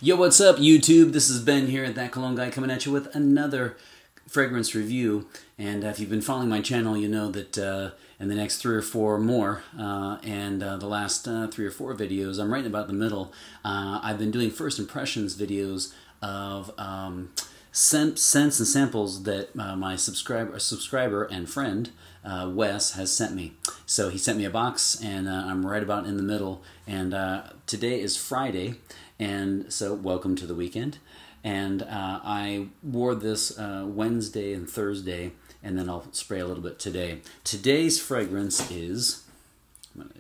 Yo, what's up, YouTube? This is Ben here at That Cologne Guy coming at you with another fragrance review. And if you've been following my channel, you know that in the next 3 or 4 more, the last 3 or 4 videos, I'm right about the middle. I've been doing first impressions videos of scents and samples that my subscriber and friend Wes has sent me. So he sent me a box, and I'm right about in the middle. And today is Friday, and so welcome to the weekend. And I wore this Wednesday and Thursday, and then I'll spray a little bit today. Today's fragrance is,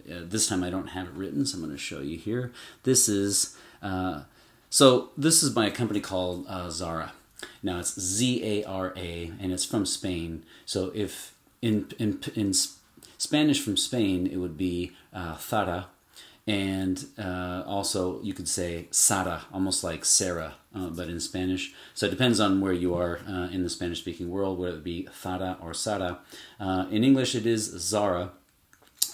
this time I don't have it written, so I'm going to show you here. This is, this is by a company called Zara. Now it's Z-A-R-A, and it's from Spain. So if in Spanish from Spain, it would be Zara. And also you could say Zara, almost like Sarah, but in Spanish. So it depends on where you are in the Spanish-speaking world, whether it be Zara or Zara. In English it is Zara,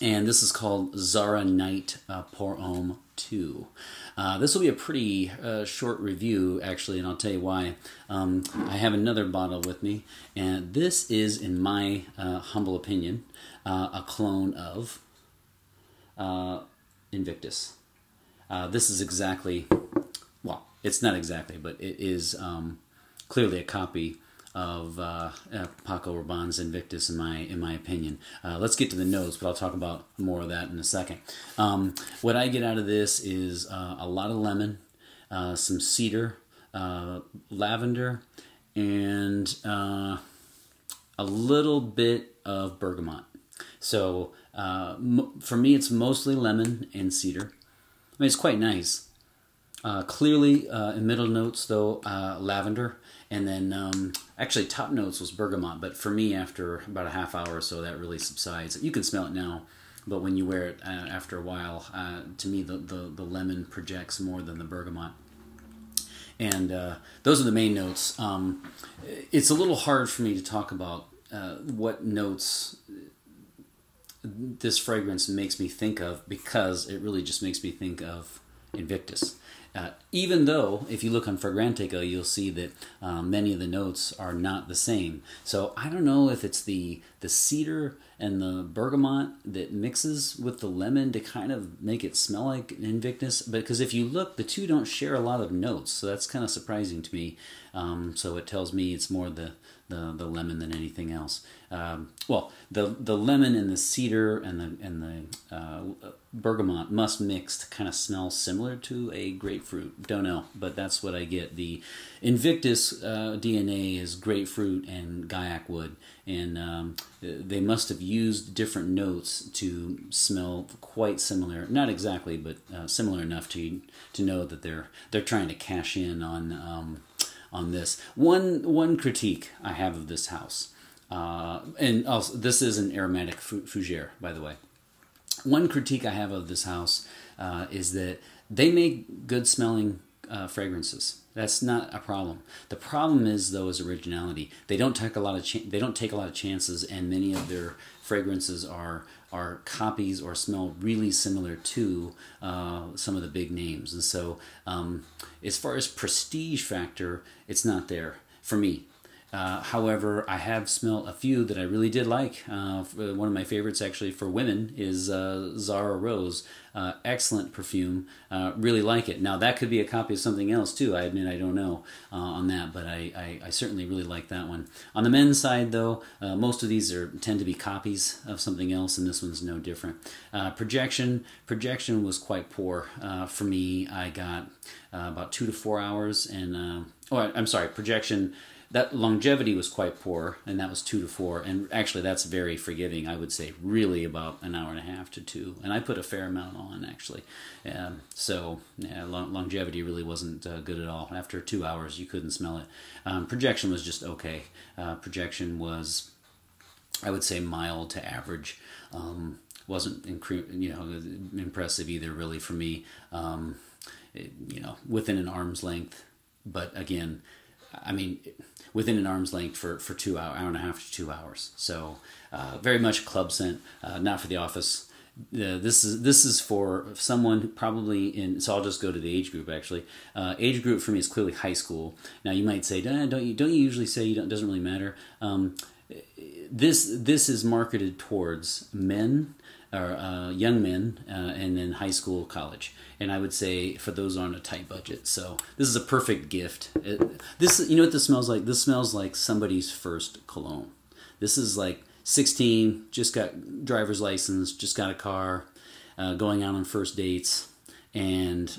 and this is called Zara Night Pour Homme 2. This will be a pretty short review, actually, and I'll tell you why. I have another bottle with me, and this is, in my humble opinion, a clone of Invictus. This is exactly, well, it's not exactly, but it is clearly a copy of Paco Rabanne's Invictus, in my opinion. Let's get to the notes, but I'll talk about more of that in a second. What I get out of this is a lot of lemon, some cedar, lavender, and a little bit of bergamot. So for me, it's mostly lemon and cedar. I mean, it's quite nice. Clearly, in middle notes, though, lavender. And then, actually, top notes was bergamot. But for me, after about a half hour or so, that really subsides. You can smell it now, but when you wear it after a while, to me, the lemon projects more than the bergamot. And those are the main notes. It's a little hard for me to talk about what notes this fragrance makes me think of, because it really just makes me think of Invictus. Even though, if you look on Fragrantica, you'll see that many of the notes are not the same. So I don't know if it's the cedar and the bergamot that mixes with the lemon to kind of make it smell like Invictus. But because if you look, the two don't share a lot of notes, so that's kind of surprising to me. So it tells me it's more the lemon than anything else. Well, the lemon and the cedar and the bergamot must mix to kind of smell similar to a grapefruit. Don't know, but that's what I get. The Invictus DNA is grapefruit and gaiac wood, and they must have used different notes to smell quite similar. Not exactly, but similar enough to know that they're trying to cash in on this. One critique I have of this house, and also this is an aromatic fougere, by the way. One critique I have of this house is that they make good smelling fragrances. That's not a problem. The problem is, though, is originality. They don't take a lot of chances, and many of their fragrances are copies or smell really similar to some of the big names. And so as far as prestige factor, it's not there for me. However, I have smelled a few that I really did like. One of my favorites, actually, for women is Zara Rose. Excellent perfume. Really like it. Now, that could be a copy of something else, too. I admit I don't know on that, but I certainly really like that one. On the men's side, though, most of these tend to be copies of something else, and this one's no different. Projection was quite poor. For me, I got about 2 to 4 hours, and I'm sorry, projection. That longevity was quite poor, and that was 2 to 4, and actually that's very forgiving. I would say really about an hour and a half to 2, and I put a fair amount on, actually. So yeah, longevity really wasn't good at all. After 2 hours, you couldn't smell it. Projection was just okay. Projection was, I would say, mild to average. Wasn't impressive either, really, for me. Within an arm's length, but again, I mean, within an arm's length for 2 hour and a half to 2 hours. So very much a club scent, not for the office. this is for someone who probably in. So I'll just go to the age group. Actually, age group for me is clearly high school. Now you might say, don't you usually say you don't? Doesn't really matter. This is marketed towards men or young men, and then high school, college. And I would say for those on a tight budget. So this is a perfect gift. You know what this smells like? This smells like somebody's first cologne. This is like 16, just got driver's license, just got a car, going out on first dates, and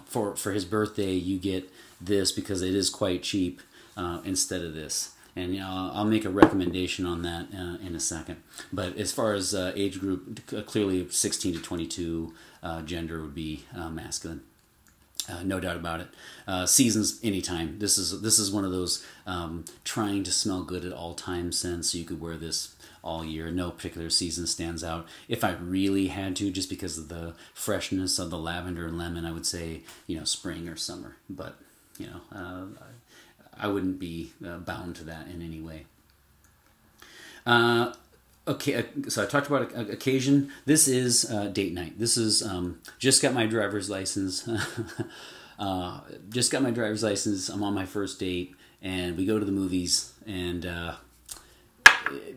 for his birthday you get this because it is quite cheap instead of this. And I'll make a recommendation on that in a second. But as far as age group, clearly 16 to 22, gender would be masculine. No doubt about it. Seasons, anytime. This is one of those trying to smell good at all times scents. So you could wear this all year. No particular season stands out. If I really had to, just because of the freshness of the lavender and lemon, I would say spring or summer. But I wouldn't be bound to that in any way. Okay, so I talked about occasion. This is date night. This is just got my driver's license. Just got my driver's license. I'm on my first date, and we go to the movies, and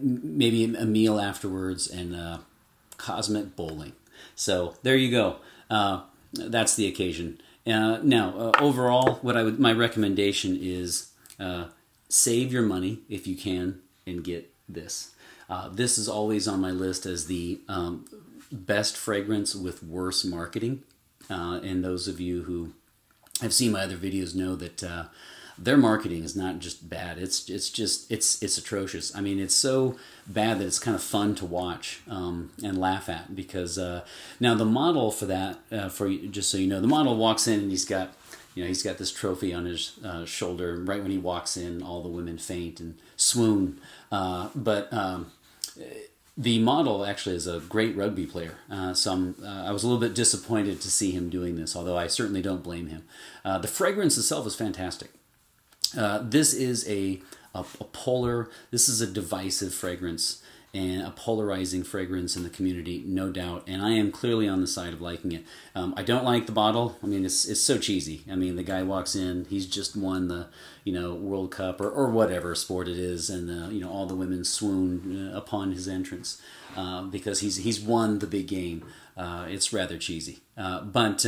maybe a meal afterwards, and cosmic bowling. So there you go. That's the occasion. Now, overall, my recommendation is save your money if you can and get this. This is always on my list as the best fragrance with worse marketing. And those of you who have seen my other videos know that their marketing is not just bad. It's atrocious. I mean, it's so bad that it's kind of fun to watch and laugh at, because now the model for that, just so you know, the model walks in and he's got this trophy on his shoulder. Right when he walks in, all the women faint and swoon. But the model actually is a great rugby player. So I was a little bit disappointed to see him doing this, although I certainly don't blame him. The fragrance itself is fantastic. This is a polar. This is a divisive fragrance and a polarizing fragrance in the community, no doubt. And I am clearly on the side of liking it. I don't like the bottle. I mean, it's so cheesy. I mean, the guy walks in, he's just won the World Cup or whatever sport it is, and all the women swoon upon his entrance because he's won the big game. It's rather cheesy, but.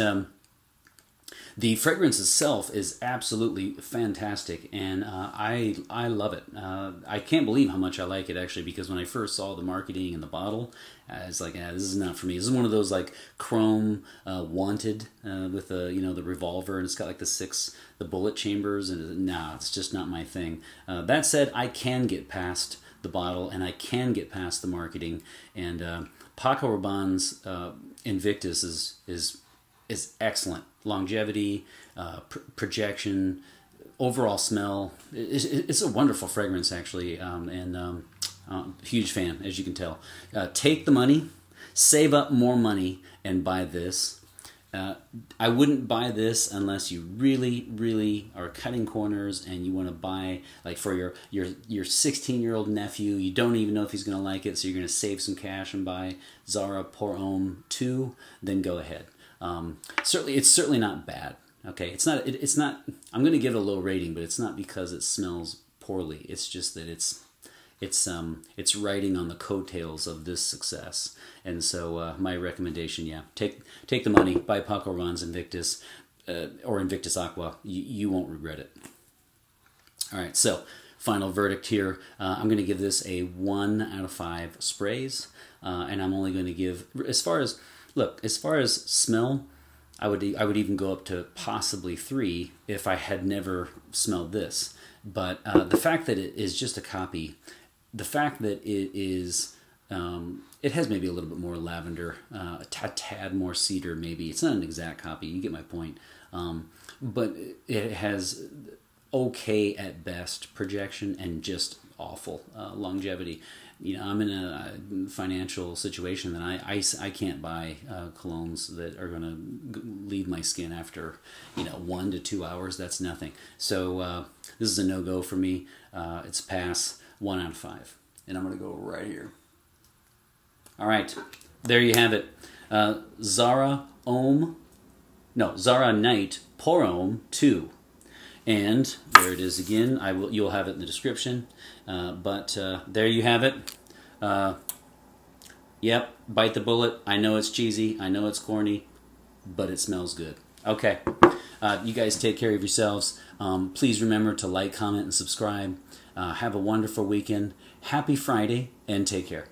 The fragrance itself is absolutely fantastic, and I love it. I can't believe how much I like it, actually, because when I first saw the marketing and the bottle, I was like, this is not for me. This is one of those like chrome wanted with the revolver, and it's got like the bullet chambers, and nah, it's just not my thing. That said, I can get past the bottle, and I can get past the marketing, and Paco Rabanne's Invictus is excellent. Longevity, projection, overall smell. It's a wonderful fragrance, actually, and huge fan, as you can tell. Take the money, save up more money, and buy this. I wouldn't buy this unless you really, really are cutting corners and you want to buy, like for your 16-year-old nephew. You don't even know if he's going to like it, so you're going to save some cash and buy Zara Homme 2. Then go ahead. It's certainly not bad. Okay, it's not. I'm going to give it a low rating, but it's not because it smells poorly. It's just that it's riding on the coattails of this success. And so my recommendation, take the money, buy Paco Rabanne's Invictus or Invictus Aqua. You won't regret it. All right, so final verdict here. I'm going to give this a 1 out of 5 sprays, and I'm only going to give as far as smell, I would even go up to possibly 3 if I had never smelled this. But the fact that it is just a copy, the fact that it is, it has maybe a little bit more lavender, a tad more cedar maybe. It's not an exact copy, you get my point. But it has okay at best projection and just awful longevity. I'm in a financial situation that I can't buy colognes that are going to leave my skin after 1 to 2 hours. That's nothing. So this is a no-go for me. It's a pass, 1 out of 5. And I'm going to go right here. All right, there you have it. Zara Night Pour Homme 2. And there it is again. You'll have it in the description. But there you have it. Yep, bite the bullet. I know it's cheesy. I know it's corny, but it smells good. Okay, you guys take care of yourselves. Please remember to like, comment, and subscribe. Have a wonderful weekend. Happy Friday, and take care.